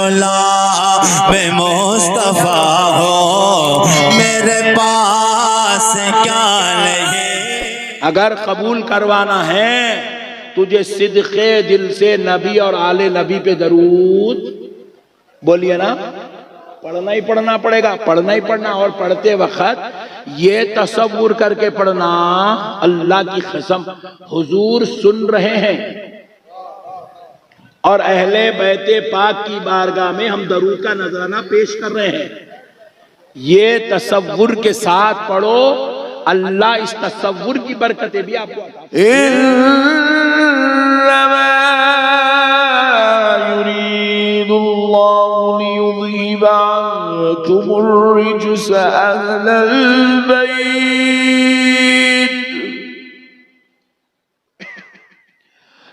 गुलाम मुस्तफा हो, मेरे पास क्या नहीं। अगर कबूल करवाना है तुझे सिद्क़े दिल से नबी और आले नबी पे दरूद बोलिए ना, पढ़ना ही पढ़ना पड़ेगा, पढ़ना ही पढ़ना। और पढ़ते वक्त ये तसव्वुर करके पढ़ना, अल्लाह की कसम हुजूर सुन रहे हैं और अहले बैते पाक की बारगाह में हम दरूद का नजराना पेश कर रहे हैं। ये तसव्वुर के साथ पढ़ो, अल्लाह इस तसव्वुर की बरकतें भी आपको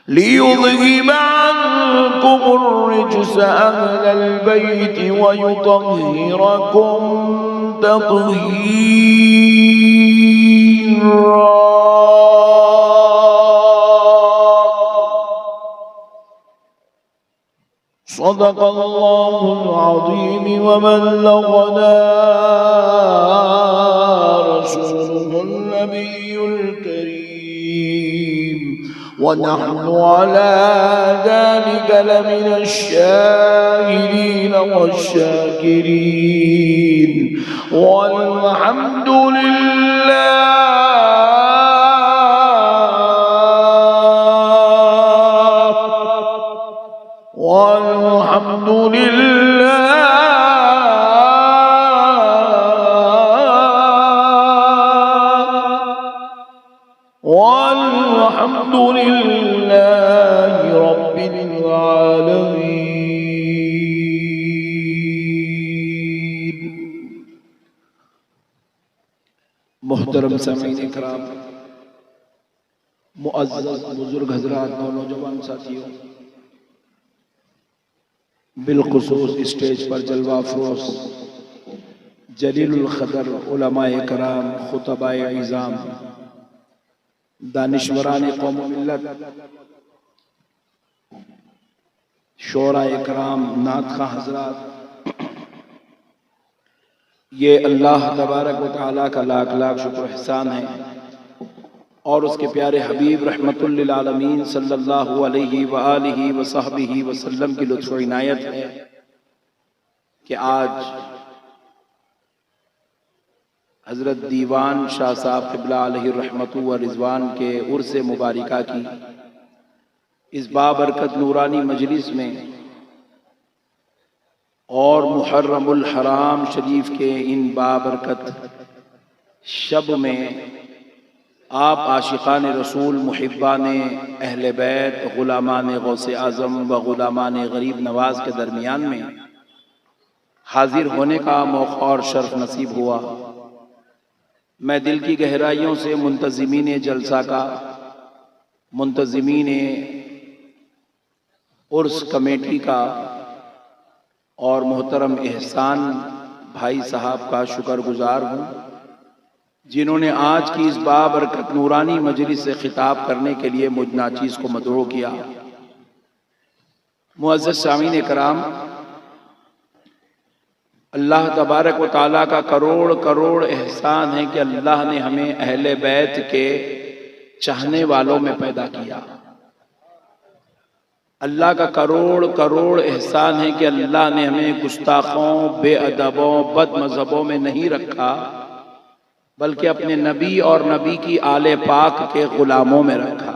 लियुज़हिब अन्कुमुर रिज्स अहलल बैत व युतहिरकुम तत्हीरा। सदक़ल्लाहुल अज़ीम व बल्लगना रसूलुहुन नबियुल करीम व नहनु अला ज़ालिका लमिनश शाहिदीन वश्शाकिरीन वल्हम्दुलिल्लाह वल्हम्दुलिल्लाहि रब्बिल आलमीन। मोहतरम सामीन इकराम, मुअज़्ज़ज़ बुजुर्ग हज़रात, नौजवान साथियों, बिलखुसूस स्टेज पर जलवा अफरोज जलीलुल क़दर उलमाए कराम, खुतबाए इज़ाम, दानिश्वरान कौम मिल्लत, शोराए कराम, नातख़ा हज़रात, ये अल्लाह तबारक व तआला का लाख लाख शुक्र एहसान है और उसके प्यारे हबीब रहमतुल लिल आलमीन सल्लल्लाहु अलैहि व आलिहि व सहबिहि वसल्लम की लुत्फ़ व इनायत है कि आज हज़रत दीवान शाह साहब क़िबला अलैहि रहमतु व रिज़वान के उर्स मुबारिका की इस बाबरकत नूरानी मजलिस में और मुहर्रमुल हराम शरीफ के इन बाबरकत शब में आप आशिक़ान रसूल, मुहिब्बान अहले बैत, ग़ुलामान गौसे आज़म व ग़ुलामान गरीब नवाज के दरमियान में हाजिर होने का मौक़ा और शर्फ नसीब हुआ। मैं दिल की गहराइयों से मुंतज़िमीन जलसा का, मुंतज़िमीन उर्स कमेटी का और मोहतरम एहसान भाई साहब का शुक्रगुजार हूँ जिन्होंने आज की इस बाबरकत नूरानी मजलिस से खिताब करने के लिए मुझ नाचीज़ को मदऊ किया। मुअज़्ज़ज़ सामीन कराम, अल्लाह तबारक व तआला का करोड़ करोड़ एहसान है कि अल्लाह ने हमें अहले बैत के चाहने वालों में पैदा किया। अल्लाह का करोड़ करोड़ एहसान है कि अल्लाह ने हमें गुस्ताखों, बेअदबों, बदमज़हबों में नहीं रखा, बल्कि अपने नबी और नबी की आले पाक के ग़ुलामों में रखा।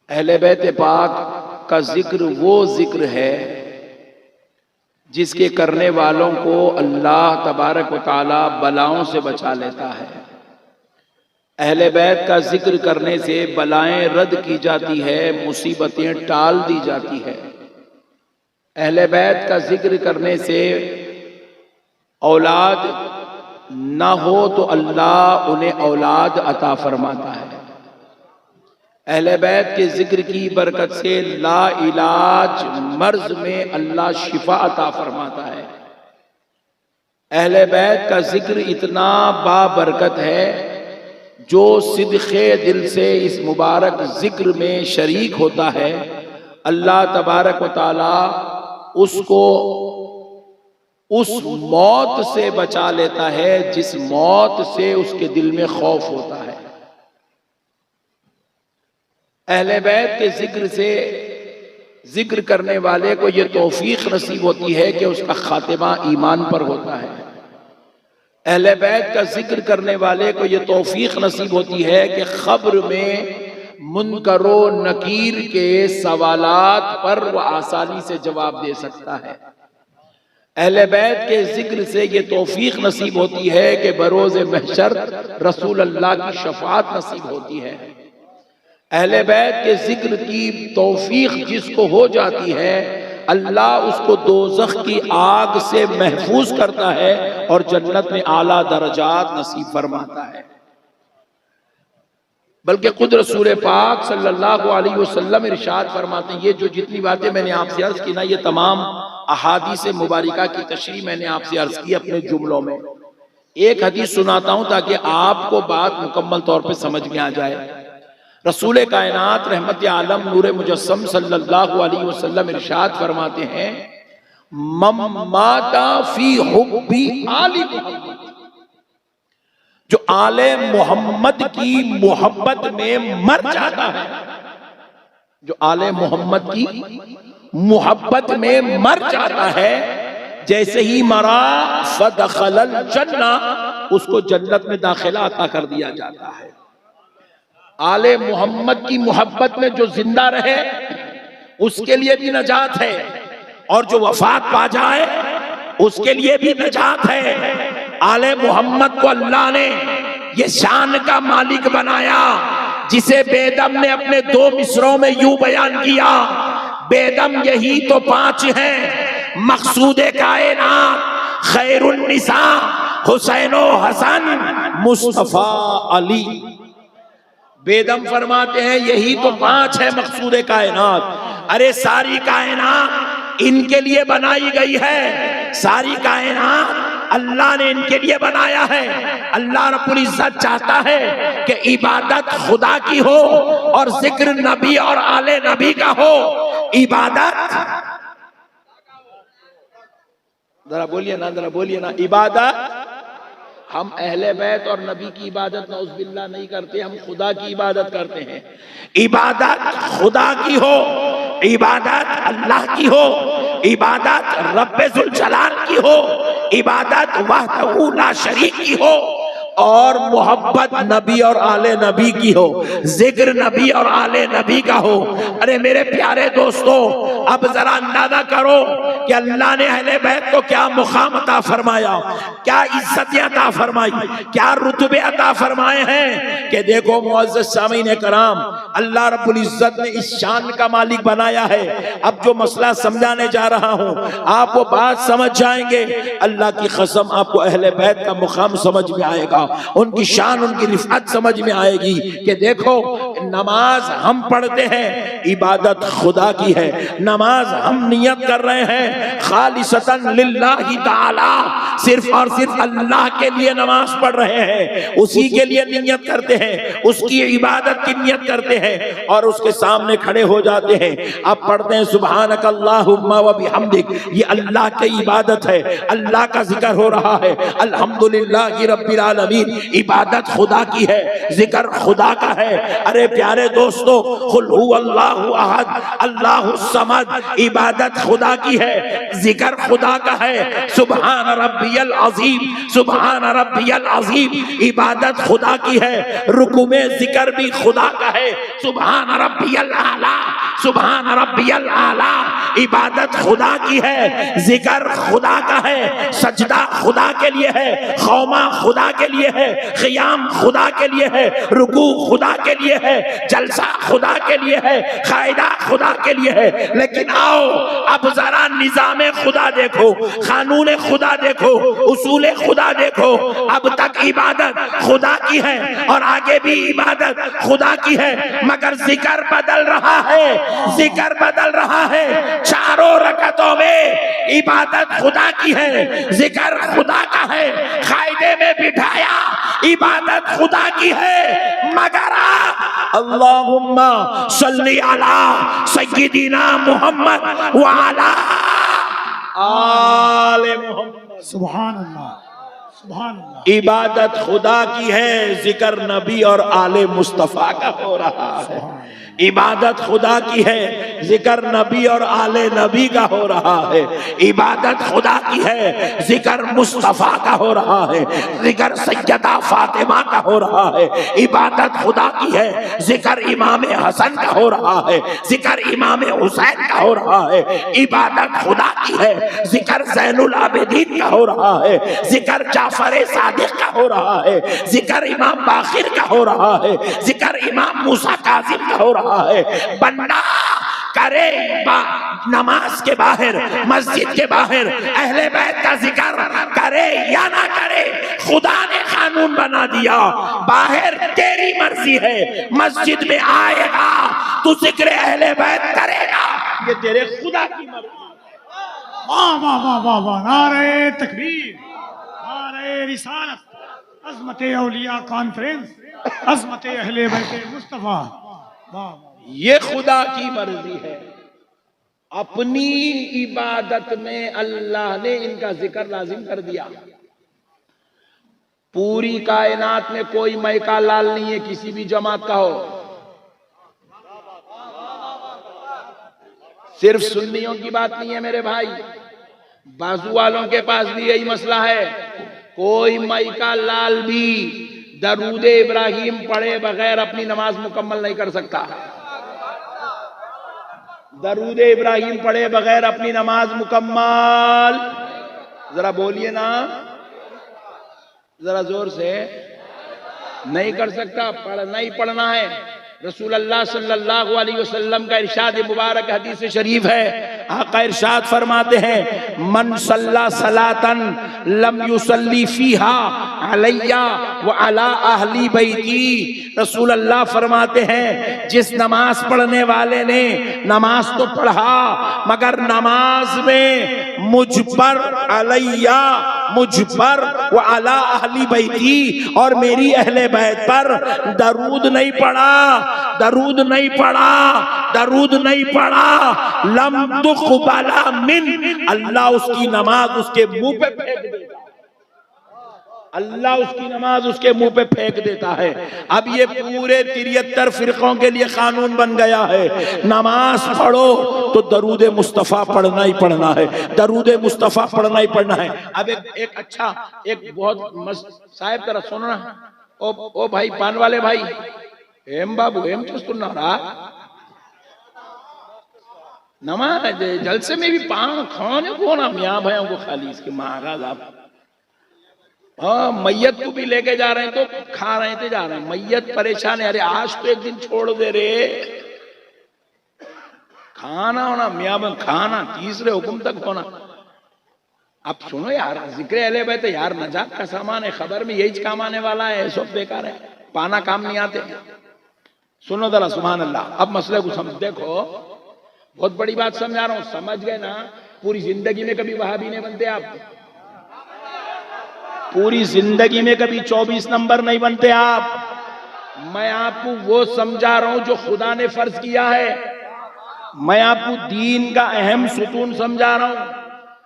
अहले बैत पाक का जिक्र वो जिक्र है जिसके करने वालों को अल्लाह तबारक व तआला बलाओं से बचा लेता है। अहले बैत का जिक्र करने से बलाएं रद्द की जाती है, मुसीबतें टाल दी जाती है। अहले बैत का जिक्र करने से औलाद ना हो तो अल्लाह उन्हें औलाद अता फरमाता है। अहले बैत के जिक्र की बरकत से ला इलाज मर्ज में अल्लाह शिफा अता फरमाता है। अहले बैत का जिक्र इतना बाबरकत है, जो सिद्क़े दिल से इस मुबारक जिक्र में शरीक होता है, अल्लाह तबारक व तआला उसको उस मौत से बचा लेता है जिस मौत से उसके दिल में खौफ होता है। अहले बैत के जिक्र से जिक्र करने वाले को यह तौफीक नसीब होती है कि उसका खातिमा ईमान पर होता है। अहले बैत का जिक्र करने वाले को यह तौफीक नसीब होती है कि खब्र में मुनकरो नकीर के सवालात पर वह आसानी से जवाब दे सकता है। अहले बैत के जिक्र से ये तौफीक नसीब होती है कि बरोज़ महशर रसूल अल्लाह की शफाअत नसीब होती है। अहले बैत के जिक्र की तौफीक जिसको हो जाती है, अल्लाह उसको दोज़ख की आग से महफूज करता है और जन्नत में आला दर्जात नसीब फरमाता है। बल्कि खुद रसूल पाक सल्लल्लाहु अलैहि वसल्लम इरशाद फरमाते हैं, ये जो जितनी बातें मैंने आपसे अर्ज की ना, ये तमाम अहादीस मुबारिका की तशरीह मैंने आपसे अर्ज की अपने जुमलों में। एक हदीस सुनाता हूं ताकि आपको बात मुकम्मल तौर पे समझ में आ जाए। रसूल कायनात रहमत आलम नूर मुजस्सम सल्लल्लाहु अलैहि वसल्लम इरशाद फरमाते हैं, मम्माता फी हुब्बी आली मुहम्मद, जो आले मोहम्मद की मोहब्बत में मर जाता है, जो आले मोहम्मद की मोहब्बत में मर जाता है, जैसे ही मरा फदखलल जन्ना, उसको जन्नत में दाखिला अता कर दिया जाता है। आले मोहम्मद की मोहब्बत में जो जिंदा रहे उसके लिए भी नजात है, और जो वफात पा जाए उसके लिए भी नजात है। आले मोहम्मद को अल्लाह ने ये शान का मालिक बनाया, जिसे बेदम ने अपने 2 मिसरों में यूं बयान किया, बेदम यही तो 5 हैं, मकसूदे कायनात खैरुन निसा हुसैनो हसन मुस्तफा अली। बेदम फरमाते हैं यही तो 5 है मकसूदे कायनात। अरे सारी कायनात इनके लिए बनाई गई है, सारी कायनात अल्लाह ने इनके लिए बनाया है। अल्लाह रब्बुल इज्जत चाहता है कि इबादत खुदा की हो और जिक्र नबी और आले नबी का हो। इबादत, जरा बोलिए ना, जरा बोलिए ना, इबादत हम अहले बैत और नबी की इबादत नौज़ुबिल्लाह नहीं करते, हम खुदा की इबादत करते हैं। इबादत खुदा की हो, इबादत अल्लाह की हो, इबादत रब्बे जुल जलाल की हो, इबादत वहदहू ला शरीक की हो, और मोहब्बत नबी और आले नबी की हो, जिक्र नबी और आले नबी का हो। अरे मेरे प्यारे दोस्तों, अब जरा अंदाजा करो कि अल्लाह ने अहले बैत को क्या मुकाम अता फरमाया, क्या इज्जतें अता फरमाई, क्या रुतबे अता फरमाए हैं कि देखो मुअज़्ज़ज़ सामीन कराम, अल्लाह रब्बुल इज्जत ने इस शान का मालिक बनाया है। अब जो मसला समझाने जा रहा हूं आप वो बात समझ जाएंगे। अल्लाह की कसम आपको अहले बैत का मुकाम समझ में आएगा, उनकी शान, उनकी रिफअत समझ में आएगी कि देखो नमाज हम पढ़ते हैं, इबादत खुदा की है। नमाज हम नियत कर रहे हैं खालिसतन लिल्लाहि ताला, सिर्फ और सिर्फ अल्लाह के लिए नमाज पढ़ रहे हैं, उसी के लिए नियत करते हैं, उसकी इबादत की नियत करते हैं और उसके सामने खड़े हो जाते हैं। अब पढ़ते हैं सुब्हानक अल्लाहुम्मा व बिहम्दिक, ये अल्लाह की इबादत है, अल्लाह का जिक्र हो रहा है। अल्हम्दुलिल्लाहि रब्बिल आलमीन, इबादत खुदा की है, जिक्र खुदा का है। अरे प्यारे दोस्तों, कुल हुवल्लाहु अहद अल्लाहुस समद, इबादत खुदा की है, जिक्र खुदा का है। सुब्हान रब्बियल अज़ीम, सुब्हान रब्बियल अज़ीम, इबादत खुदा की है। रुकू में जिक्र भी खुदा का है, सुब्हान रब्बियल आला, सुब्हान रब्बियल आला, इबादत खुदा की है, जिक्र खुदा का है। सजदा खुदा के लिए है, खौमा खुदा के लिए है, क़ियाम खुदा के लिए है, रुकू खुदा के लिए है, जलसा खुदा के लिए है, कायदा खुदा के लिए है। लेकिन आओ अब जरा निज़ाम खुदा देखो, कानून खुदा देखो, उसूल खुदा देखो। अब तक इबादत खुदा की है और आगे भी इबादत खुदा की है, मगर जिक्र बदल रहा है, जिक्र बदल रहा है। चारों रकअतों में इबादत खुदा की है, जिक्र खुदा का है, कायदे में बिठाया इबादत खुदा की है। मगर अल्लाहुम्मा सल्ली अला सय्यिदिना मुहम्मद व अला आले मोहम्मद। सुभान अल्लाह, सुभान अल्लाह। इबादत खुदा की है, जिक्र नबी और आले मुस्तफा का हो रहा है। इबादत खुदा की है, जिक्र नबी और आले नबी का हो रहा है। इबादत खुदा की है, जिक्र मुस्तफा का हो रहा है। जिक्र सैयदा फातिमा का हो रहा है। इबादत खुदा की है, जिक्र इमाम हसन का हो रहा है। जिक्र इमाम हुसैन का हो रहा है। इबादत खुदा की है, जिक्र ज़ैनुल आबिदीन का हो रहा है। जिक्र जाफर सादिक का हो रहा है। जिक्र इमाम बाखिर का हो रहा है। जिक्र इमाम मूसा काजिम का हो रहा है। बंदा करे नमाज के बाहर, मस्जिद के बाहर अहले बैत का जिक्र करे या ना करे, खुदा ने कानून बना दिया। बाहर तेरी मर्जी है, मस्जिद में आएगा तू जिक्र अहले बैत करेगा, ये तेरे खुदा की मर्जी। वाह वाह वाह वाह वाह, नारे तकबीर, नारे रिसालत, अज़मत औलिया कॉन्फ्रेंस, अज़मत अहले बैत मुस्तफा। वाह, ये खुदा की मर्जी है। अपनी इबादत में अल्लाह ने इनका जिक्र लाजिम कर दिया। पूरी कायनात में कोई मैका लाल नहीं है किसी भी जमात का हो, सिर्फ सुन्नियों की बात नहीं है मेरे भाई, बाजू वालों के पास भी यही मसला है। कोई मैका लाल भी दरूद इब्राहिम पढ़े बगैर अपनी नमाज मुकम्मल नहीं कर सकता। दरूद इब्राहिम पढ़े बगैर अपनी नमाज मुकम्मल, जरा बोलिए ना, जरा जोर से, नहीं कर सकता। पढ़ना ही पढ़ना है। रसूल अल्लाह सल्लल्लाहु अलैहि वसल्लम का इरशाद मुबारक हदीस शरीफ है। आका इरशाद फरमाते हैं, मन सल्ला सलातन लम युसल्ली फीहा अलैया व अला अहली बैती। रसूल अल्लाह फरमाते हैं, जिस नमाज पढ़ने वाले ने नमाज तो पढ़ा मगर नमाज में मुझ पर अलैया, मुझ पर व अला अहली बैती, और मेरी अहले बैत पर दरूद नहीं पढ़ा, दरूद नहीं पढ़ा, दरूद नहीं पढ़ा, लम तुक़बला मिन, अल्लाह उसकी नमाज उसके मुंह पे फेंक देता। अल्लाह उसकी नमाज उसके मुंह पे फेंक देता है। अब ये पूरे 73 फिरकों के लिए कानून बन गया है, नमाज पढ़ो तो दरूद मुस्तफा पढ़ना ही पढ़ना है, दरूद मुस्तफा पढ़ना ही पढ़ना है। अब एक अच्छा, एक बहुत साहब तरह सुनो ना, ओ भाई पान वाले भाई, एम बाबू एम चुस्तुन्नारा नमाज जलसे में भी पान खाने को ना मियाँ भाइयों को खाली इसके महाराज आप, हाँ मैयत को भी लेके जा रहे हैं तो खा रहे थे जा रहे हैं, मैयत परेशान है, अरे आज तो एक दिन छोड़ दे रे, खाना होना मियाँ भाई खाना, तीसरे हुक्म तक होना। अब सुनो यार, जिक्र अहले बैत यार नजात का सामान है, खबर में यही काम आने वाला है, सब बेकार है, पाना काम नहीं आते। सुनो जरा सुभान अल्लाह। अब मसले को समझ, देखो बहुत बड़ी बात समझा रहा हूं, समझ गए ना। पूरी जिंदगी में कभी वहाबी नहीं बनते आप, पूरी जिंदगी में कभी 24 नंबर नहीं बनते आप। मैं आपको वो समझा रहा हूं जो खुदा ने फर्ज किया है, मैं आपको दीन का अहम सुतून समझा रहा हूं।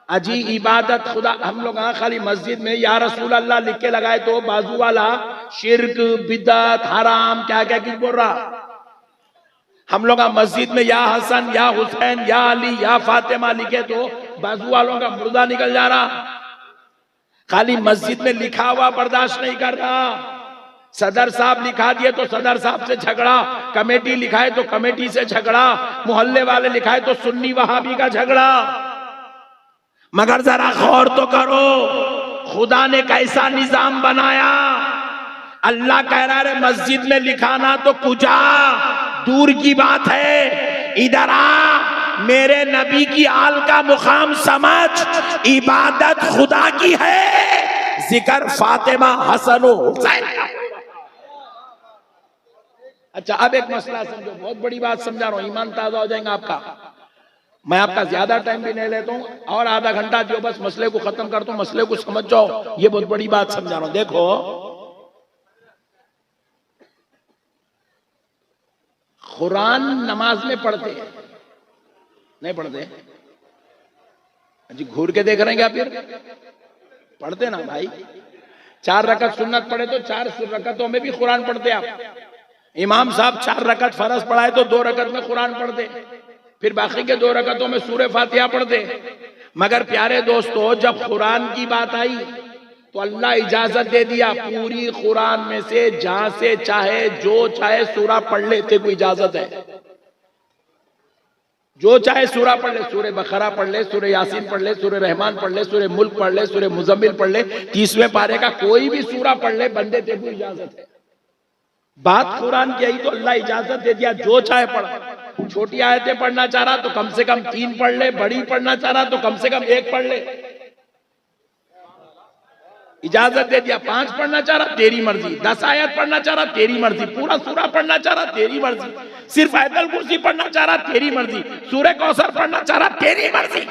अजी इबादत खुदा, हम लोग खाली मस्जिद में या रसूल अल्लाह लिख के लगाए तो बाजू वाला शिर्क बिदअत हराम क्या क्या कुछ बोल रहा। हम लोग मस्जिद में या हसन या हुसैन या अली या फातिमा लिखे तो बाजू वालों का मुर्दा निकल जा रहा। खाली मस्जिद में लिखा हुआ बर्दाश्त नहीं कर रहा, सदर साहब लिखा दिए तो सदर साहब से झगड़ा, कमेटी लिखाए तो कमेटी से झगड़ा, मोहल्ले वाले लिखाए तो सुन्नी वहाबी का झगड़ा। मगर जरा गौर तो करो, खुदा ने कैसा निजाम बनाया। अल्लाह कह रहा है मस्जिद में लिखाना तो कुजा दूर की बात है, इधर आ, मेरे नबी की आल का मुकाम समझ। इबादत खुदा की है, जिक्र फातिमा हसन हुसैन का। अच्छा अब एक मसला समझो, बहुत बड़ी बात समझा रहा हूं, ईमान ताजा हो जाएगा आपका। मैं आपका ज्यादा टाइम भी नहीं लेता हूं, और आधा घंटा दियो बस, मसले को खत्म करता हूं, मसले को समझ जाओ। ये बहुत बड़ी बात समझा रहा हूं। देखो कुरान नमाज में पढ़ते हैं, नहीं पढ़ते? जी घूर के देख रहे हैं क्या? फिर पढ़ते ना भाई, 4 रकत सुन्नत पढ़े तो 4 रकतों में भी कुरान पढ़ते आप। इमाम साहब 4 रकत फर्ज पढ़ाए तो 2 रकत में कुरान पढ़ते, फिर बाकी के 2 रकतों में सूरह फातिहा पढ़ते। मगर प्यारे दोस्तों, जब कुरान की बात आई तो अल्लाह इजाजत दे दिया, पूरी कुरान में से जहां से चाहे जो चाहे सूरा पढ़ लेते को इजाजत है। जो चाहे सूरा पढ़ ले, सूरह बकरा पढ़ ले, सूरह यासीन पढ़ ले, सूरह रहमान पढ़ ले, सूरह मुल्क पढ़ ले, सूरह मुजम्मिल पढ़ ले, 30वें पारे का कोई भी सूरा पढ़ ले, बंदे तेरे को इजाजत है। बात कुरान की आई तो अल्लाह इजाजत दे दिया, जो चाहे पढ़। छोटी आयतें पढ़ना चाह रहा तो कम से कम 3 पढ़ ले, बड़ी पढ़ना चाह रहा तो कम से कम 1 पढ़ ले, इजाजत दे दिया। 5 पढ़ना चाह रहा तेरी मर्जी, 10 आयत पढ़ना चाह रहा तेरी मर्जी, पूरा सूरा पढ़ना चाह रहा तेरी मर्जी, सिर्फ आयतुल कुर्सी पढ़ना चाह रहा तेरी मर्जी, सूरह कौसर पढ़ना चाह रहा तेरी मर्जी।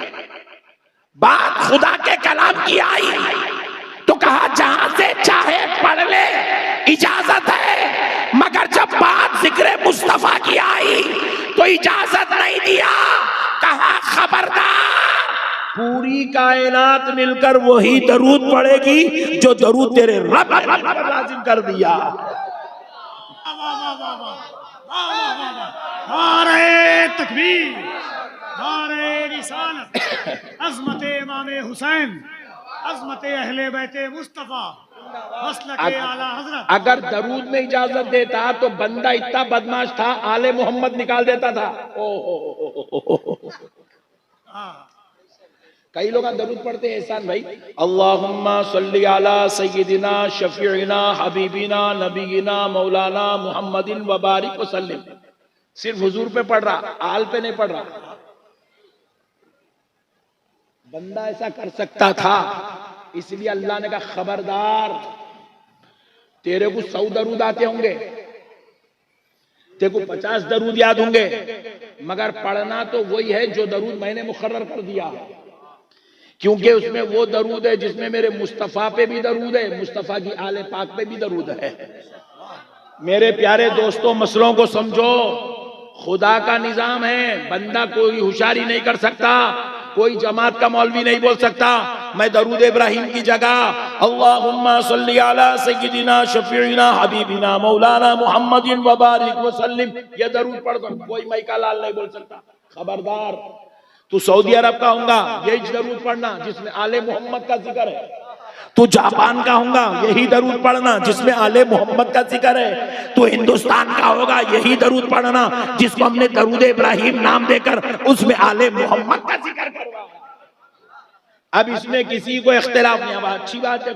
बात खुदा के कलाम की आई तो कहा जहां से चाहे पढ़ ले, इजाजत है। मगर जब बात जिक्र मुस्तफा की आई तो इजाजत नहीं दिया, कहा खबरदार, पूरी कायनात मिलकर वही दरूद पढ़ेगी जो दरूद तेरे रब ने लाजिम कर दिया। नारे तकबीर, नारे रिसालत, अज़मत इमाम हुसैन, अज़मत अहले बैते मुस्तफा, मसलके आला हज़रत। अगर दरूद में इजाजत देता तो बंदा इतना बदमाश था, आले मोहम्मद निकाल देता था। कई लोग दरूद पढ़ते हैं एहसान भाई, अल्लाहुम्मा सल्ली अला सय्यिदिना शफीइना हबीबिना नबीना मौलाना मुहम्मदिन व बारिक वसल्लिम। सिर्फ हुजूर पे पढ़ रहा, आल पे नहीं पढ़ रहा। बंदा ऐसा कर सकता था, इसलिए अल्लाह ने कहा खबरदार, तेरे को 100 दरूद आते होंगे, तेरे को 50 दरूद याद होंगे, मगर पढ़ना तो वही है जो दरूद मैंने मुकर्रर कर दिया है। क्योंकि उसमें वो दरूद है जिसमें मेरे मुस्तफा पे भी दरूद है, मुस्तफा की आले पाक पे भी दरूद है। मेरे प्यारे दोस्तों, मसलों को समझो, खुदा का निजाम है, बंदा कोई होशियारी नहीं कर सकता, कोई जमात का मौलवी नहीं बोल सकता मैं दरूद इब्राहिम की जगह अल्लाहुम्मा सल्ली अला सय्यिदिना शफीइना हबीबिना मौलाना मुहम्मदिन व बारिक वसल्लिम, ये दरूद पढ़ दो, कोई मैका लाल नहीं बोल सकता। खबरदार, तू सऊदी अरब का होगा, यही दरूद पढ़ना जिसमें आले मोहम्मद का जिक्र है। तू जापान का होगा, यही दरूद पढ़ना जिसमें आले मोहम्मद का जिक्र है। तू हिंदुस्तान का होगा, यही दरूद पढ़ना जिसको हमने दरूद इब्राहिम नाम देकर उसमें आले मोहम्मद का जिक्र करवा। अब इसमें किसी को इख्तिलाफ नहीं। अब अच्छी बात है,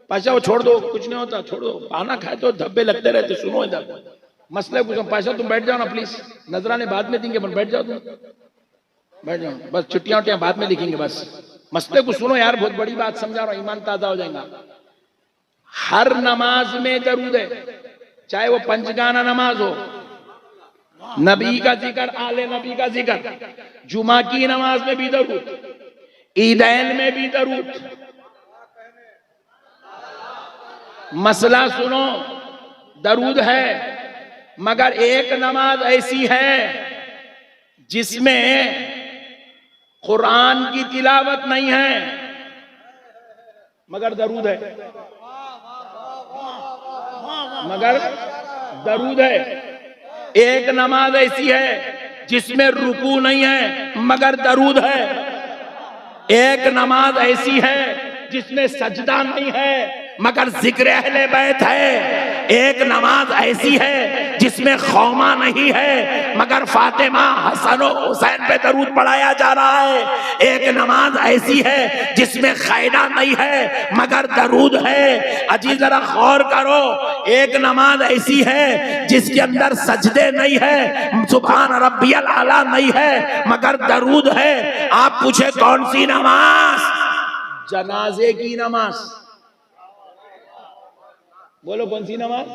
पाशा वो छोड़ दो, कुछ नहीं होता, छोड़ दो। खाना खाए तो धब्बे लगते रहते। सुनो इधर मसले कुछ, पाशा तुम बैठ जाओ ना प्लीज, नजराने बाद में देंगे, बैठ जाओ तुम, बैठ जाओ, बस छुट्टियां उट्टियां बाद में लिखेंगे, बस मसले को सुनो यार, बहुत बड़ी बात समझा रहा हूं, ईमान ताजा हो जाएगा। हर नमाज में दरूद है, चाहे वो पंचगाना नमाज हो, नबी का जिक्र, आले नबी का जिक्र, जुमा की नमाज में भी दरूद, ईदैन में भी दरूद। मसला सुनो, दरूद है, मगर एक नमाज ऐसी है जिसमें कुरान की तिलावत नहीं है मगर दरूद है, मगर दरूद है। एक नमाज ऐसी है जिसमें रुकू नहीं है मगर दरूद है। एक नमाज ऐसी है जिसमें सजदा नहीं है मगर जिक्र अहले बैत है। एक नमाज ऐसी है जिसमें खौमा नहीं है मगर फातिमा हसन और हुसैन पे दरूद पढ़ाया जा रहा है। एक नमाज ऐसी है जिसमें खैदा नहीं है मगर दरूद है। अजी जरा गौर करो, एक नमाज ऐसी है जिसके अंदर सजदे नहीं है, सुभान रब्बियल आला नहीं है मगर दरूद है। आप पूछे कौन सी नमाज? जनाजे की नमाज। बोलो कौन सी नमाज?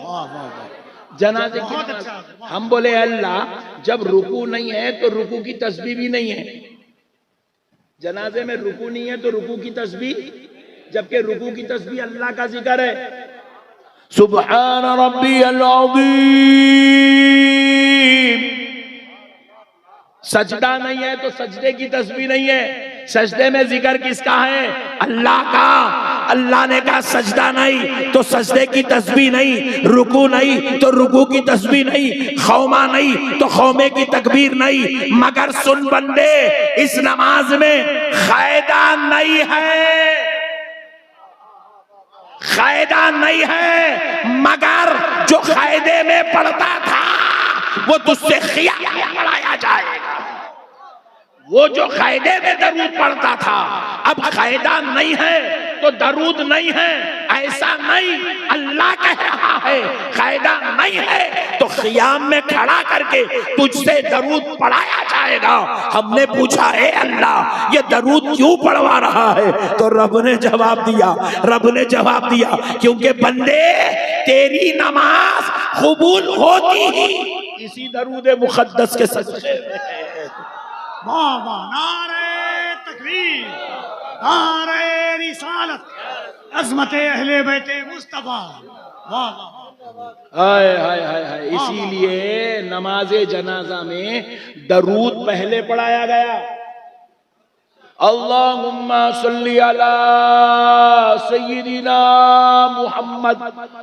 जनाजे की नमाज। हम बोले अल्लाह, जब रुकू नहीं है तो रुकू की तस्बीह भी नहीं है। जनाजे में रुकू नहीं है तो रुकू की तस्बीह, जबकि रुकू की तस्बीह अल्लाह का जिक्र है। सुब्हान रब्बियल अज़ीम। सजदा नहीं है तो सजदे की तस्बीह नहीं है। सजदे में जिक्र किसका है? अल्लाह का। अल्लाह ने कहा सजदा नहीं तो सजदे की तस्बीह नहीं, रुकू नहीं तो रुकू की तस्बीह नहीं, खौमा नहीं तो खौमे की तकबीर नहीं। मगर सुन बंदे, इस नमाज में कायदा नहीं है, कायदा नहीं है, मगर जो कायदे में पढ़ता था वो तुझसे खियाल पढ़ाया जाएगा। वो जो कायदे में दरूद पढ़ता था, अब कायदा नहीं है तो दरूद नहीं है, ऐसा नहीं। अल्लाह कह रहा है कायदा नहीं है तो खियाम में खड़ा करके तुझसे दरूद पढ़ाया जाएगा। हमने पूछा है अल्लाह ये दरूद क्यों पढ़वा रहा है? तो रब ने जवाब दिया, रब ने जवाब दिया क्योंकि बंदे तेरी नमाज कबूल होती ही इसी दरूद मुक़द्दस के सजदे में है। वाह वाह, नारे तकबीर, नारे रिसालत, अज़मत अहले बैते मुस्तफा। वाह वाह, हाय हाय हाय हाय। इसीलिए नमाजे जनाजा में दरूद पहले पढ़ाया गया। अल्लाहुम्मा सल्ली अला सय्यिदिना मुहम्मद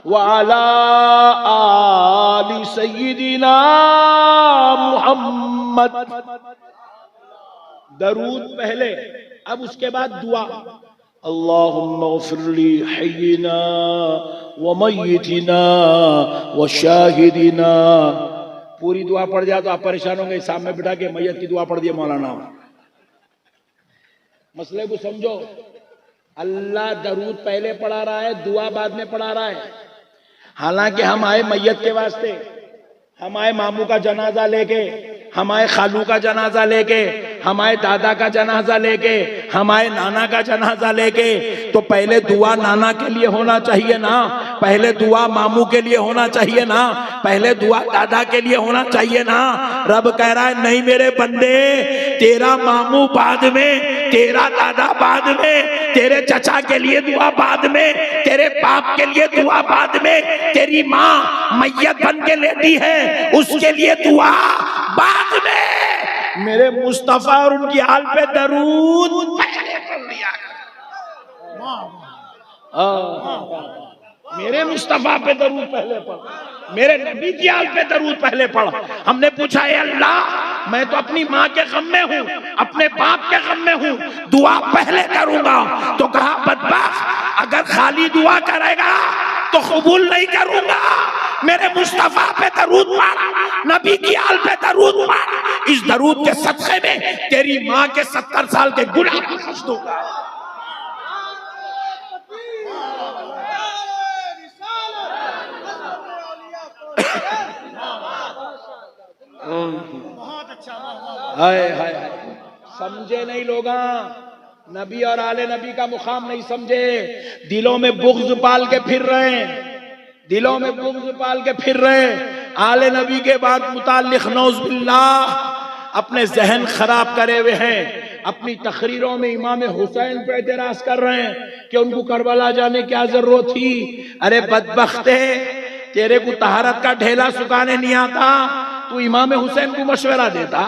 व अला आलि सय्यिदिना मुहम्मद। दरूद पहले, अब उसके बाद दुआ। अल्लाहुम्मा ग़फ़िरली हय्यिना व मय्यितिना व शाहिदिना। पूरी दुआ पढ़ जाए तो आप परेशान होंगे। सामने बिठा के मैयत की दुआ पढ़ दिए मौलाना। मसले को समझो। अल्लाह दरूद पहले पढ़ा रहा है, दुआ बाद में पढ़ा रहा है। हालांकि हम आए मैयत के वास्ते, हम आए मामू का जनाजा लेके, हम आए खालू का जनाजा लेके, हम आए दादा का जनाजा लेके, हम आए नाना का जनाजा लेके। तो पहले दुआ नाना के लिए होना चाहिए ना, पहले दुआ मामू के लिए होना चाहिए ना, पहले दुआ दादा के लिए होना चाहिए ना। रब कह रहा है नहीं मेरे बंदे, तेरा मामू बाद में, तेरा दादा बाद में, तेरे चचा के लिए दुआ बाद में, तेरे बाप के लिए दुआ बाद में, तेरी माँ मैयत बन के लेती है उसके लिए दुआ बाद में। मेरे मुस्तफा और उनकी आल पे दरूद पहले पढ़ लिया कर। मेरे मुस्तफा पे दरूद पहले पढ़, मेरे नबी की आल पे दरूद पहले पढ़। हमने पूछा है अल्लाह मैं तो अपनी माँ के गम में हूँ, अपने बाप के गम में हूँ, दुआ पहले करूंगा। तो कहा बदबख्त अगर खाली दुआ करेगा तो कबूल नहीं करूंगा। मेरे मुस्तफा पे दरूद पढ़, नबी की आल पे दरूद पढ़। इस दरूद के सदक़े में तेरी माँ के 70 साल के गुनाह बख्श दूंगा। बहुत अच्छा। हाय हाय हाय। समझे नहीं लोगा, नबी और आले नबी का मुकाम नहीं समझे। दिलों में बुग़्ज़ पाल के फिर रहे हैं, दिलों में बुग़्ज़ पाल के फिर रहे। आले नबी के बाद मुताल्लिक़ नौज़ बिल्लाह अपने जहन खराब करे हुए हैं। अपनी तकरीरों में इमाम हुसैन पे एतराज़ कर रहे हैं कि उनको करबला जाने क्या जरूरत थी। अरे बदबख्ते, तेरे को तहारत का ढेला सुखाने नहीं आता, तू इमाम हुसैन को मशवरा देता।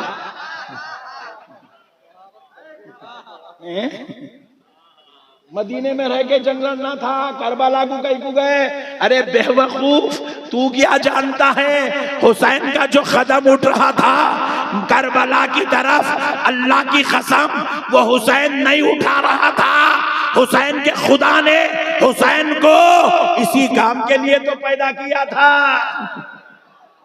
मदीने में रह के जंगल ना था, करबला को कहीं को गए। अरे बेवकूफ, तू क्या जानता है हुसैन का जो कदम उठ रहा था करबला की तरफ, अल्लाह की कसम वो हुसैन नहीं उठा रहा था। हुसैन के खुदा ने हुसैन को इसी काम के लिए तो पैदा किया था।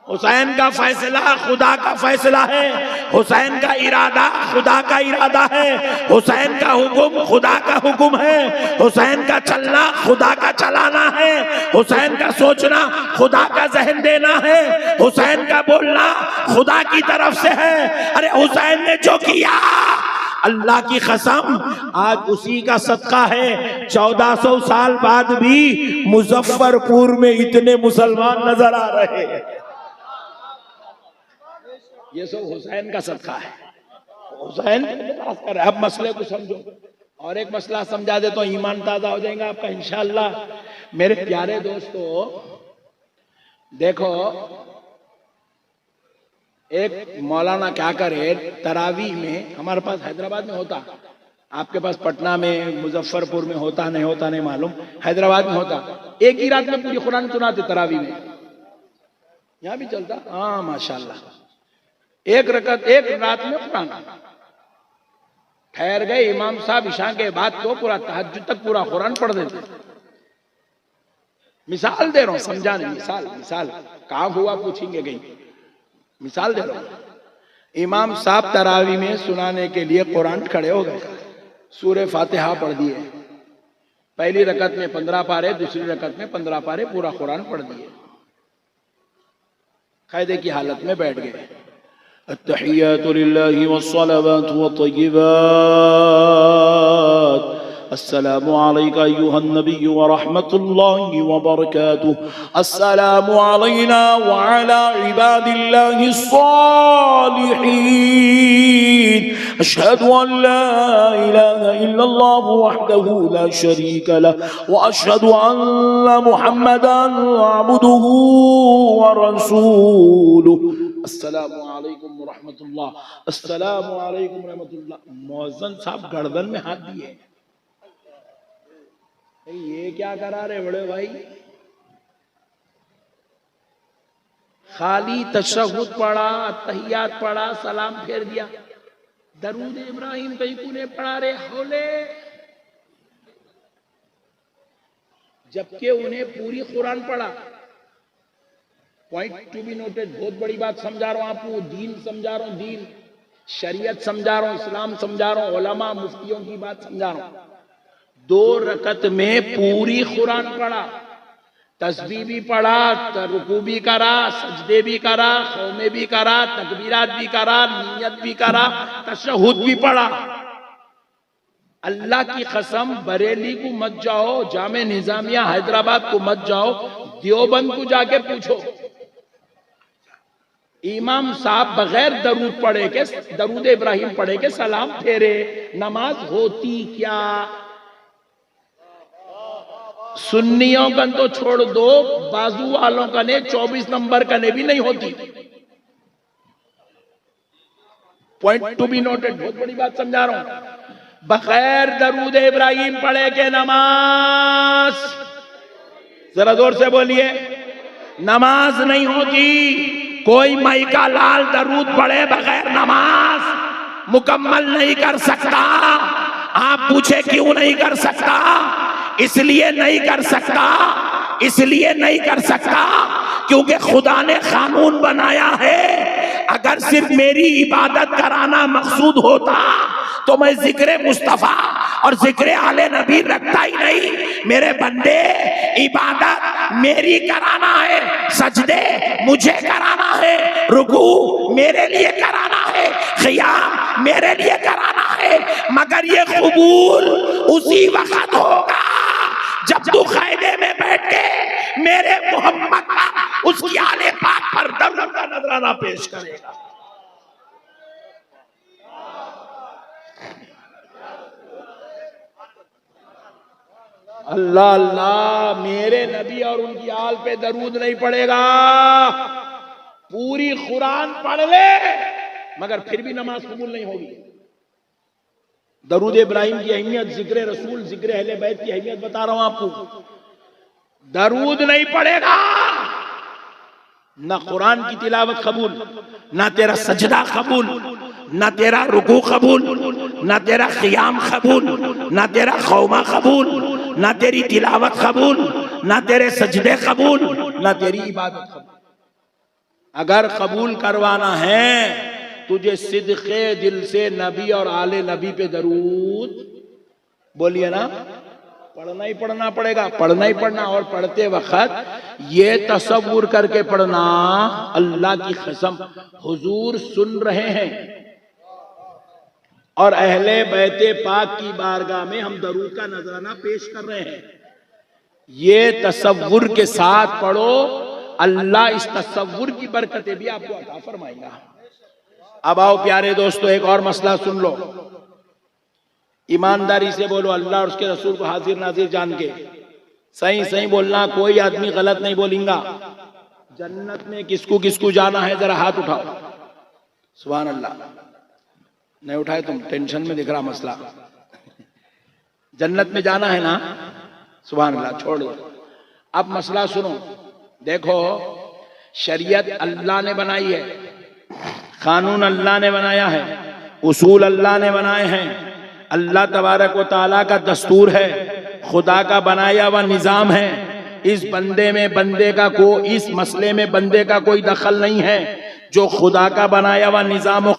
हुसैन का फैसला खुदा का फैसला है, हुसैन का इरादा खुदा का इरादा है, हुसैन का हुक्म खुदा का हुक्म है, हुसैन का चलना खुदा का चलाना है, हुसैन का सोचना खुदा का जहन देना है, हुसैन का बोलना खुदा की तरफ से है। अरे हुसैन ने जो किया अल्लाह की कसम आज उसी का सदका है। 1400 साल बाद भी मुजफ्फरपुर में इतने मुसलमान नजर आ रहे हैं। ये सब हुसैन का सदका है, हुसैन कर। अब मसले को समझो और एक मसला समझा दे तो ईमान ताजा हो जाएगा आपका इंशाअल्लाह। मेरे प्यारे दोस्तों देखो, एक मौलाना क्या करे, तरावी में हमारे पास हैदराबाद में होता, आपके पास पटना में, मुजफ्फरपुर में होता नहीं होता नहीं मालूम, हैदराबाद में होता, एक ही रात में पूरी कुरान सुनाते तरावी में। यहाँ भी चलता, हाँ माशाल्लाह, एक रात में कुरान। ठहर गए इमाम साहब ईशा के बाद तो पूरा तहज्जुद तक पूरा कुरान पढ़ देते। मिसाल दे रहा हूं, समझाने, मिसाल कहां हुआ पूछेंगे कहीं, मिसाल दे रहा हूं। इमाम साहब तरावी में सुनाने के लिए कुरान खड़े हो गए, सूरे फातिहा पढ़ दिए, पहली रकत में 15 पारे, दूसरी रकत में 15 पारे, पूरा कुरान पढ़ दिए, कायदे की हालत में बैठ गए। अत्तहियातु लिल्लाहि वस्सलावातु वत्तय्यिबात, अस्सलामु अलैका अय्युहन नबिय्यु व रहमतुल्लाहि व बरकातुहु, अस्सलामु अलैना व अला इबादिल्लाहि स्सालिहीन, अशहदु अन ला इलाहा इल्लल्लाहु वहदहु ला शरीका लहु व अशहदु अन्ना मुहम्मदन अब्दुहु व रसूलुहु, अस्सलामु अलैकुम व रहमतुल्लाह, अस्सलामु अलैकुम व रहमतुल्लाह। मौज़न साहब गर्दन में हाथ दिए, ये क्या करा रहे बड़े भाई? खाली तशहुद पढ़ा, तहियात पढ़ा, सलाम फेर दिया, दरूद इब्राहिम कहीं कुने पढ़ा रहे हौले, जबकि उन्हें पूरी कुरान पढ़ा। पॉइंट टू बी नोटेड, बहुत बड़ी बात समझा रहा हूं आपको, दीन समझा रहा हूं, दीन, शरीयत समझा रहा हूं, इस्लाम समझा रहा हूं, उलमा मुफ्तियों की बात समझा रहा हूं। 2 रकत में पूरी कुरान पढ़ा, तस्बीह भी पढ़ा, रुकू भी करा, सजदे भी करा, खौमे भी करा, तकबीरात भी करा, नियत भी करा, तशहुद भी पढ़ा। अल्लाह की कसम, बरेली को मत जाओ, जामे निजामिया हैदराबाद को मत जाओ, देवबंद को जाके पूछो, इमाम साहब बगैर दरूद पढ़े के, दरूद इब्राहिम पढ़े के सलाम फेरे, नमाज होती क्या? सुन्नियों का तो छोड़ दो, बाजू वालों का ने 24 नंबर का ने भी नहीं होती। पॉइंट टू बी नोटेड, बहुत बड़ी बात समझा रहा हूं। बगैर दरूद इब्राहिम पढ़े के नमाज, जरा जोर से बोलिए, नमाज नहीं होती। कोई माई का लाल दरूद पढ़े बगैर नमाज मुकम्मल नहीं कर सकता। आप पूछे क्यों नहीं कर सकता? इसलिए नहीं कर सकता, इसलिए नहीं कर सकता क्योंकि खुदा ने कानून बनाया है, अगर सिर्फ मेरी इबादत कराना मकसूद होता तो मैं जिक्र मुस्तफा और जिक्र आले नबी रखता ही नहीं। मेरे बंदे, इबादत मेरी कराना है, सजदे मुझे कराना है, रुकू मेरे लिए कराना है, क़ियाम मेरे लिए कराना है, मगर ये कबूल उसी वक्त होगा जब तू कायदे में बैठ के मेरे मोहम्मद का, उसकी आले पाक पर दरूद का नजराना पेश करेगा। अल्लाह अल्लाह, मेरे नबी और उनकी आल पे दरूद नहीं पड़ेगा, पूरी कुरान पढ़ ले मगर फिर भी नमाज कबूल नहीं होगी। दरूद इब्राहिम की अहमियत, जिक्र रसूल, जिक्र अहले बैत की अहमियत बता रहा हूं आपको। दरूद नहीं पड़ेगा, ना कुरान की तिलावत कबूल, ना तेरा सजदा कबूल, ना तेरा रुकू कबूल, ना तेरा क़ियाम कबूल, ना तेरा खौमा कबूल, ना तेरी तिलावत कबूल, ना तेरे सजदे कबूल, ना तेरी इबादत कबूल। अगर कबूल करवाना है तुझे सिद्क़े दिल से नबी और आले नबी पे दरूद, बोलिए ना, पढ़ना ही पढ़ना पड़ेगा, पढ़ना ही पढ़ना। और पढ़ते वक्त ये तसव्वुर करके पढ़ना, अल्लाह की कसम हुजूर सुन रहे हैं और अहले बैते पाक की बारगाह में हम दरूद का नजराना पेश कर रहे हैं। ये तसव्वुर के साथ पढ़ो, अल्लाह इस तसव्वुर की बरकतें भी आपको अता फरमाएगा। अब आओ प्यारे दोस्तों, एक और मसला सुन लो, ईमानदारी से बोलो, अल्लाह और उसके रसूल को हाजिर नाजिर जान के सही सही बोलना, कोई आदमी गलत नहीं बोलेगा। जन्नत में किसको किसको जाना है, जरा हाथ उठाओ। सुभान अल्लाह, नहीं उठाए तुम, टेंशन में दिख रहा मसला। जन्नत में जाना है ना, सुभान अल्लाह, छोड़ दो। अब मसला सुनो, देखो शरीयत अल्लाह ने बनाई है, कानून अल्लाह ने बनाया है, उसूल अल्लाह ने बनाए हैं, अल्लाह तबारक व तआला का दस्तूर है, खुदा का बनाया हुआ निजाम है। इस मसले में बंदे का कोई दखल नहीं है। जो खुदा का बनाया हुआ निजाम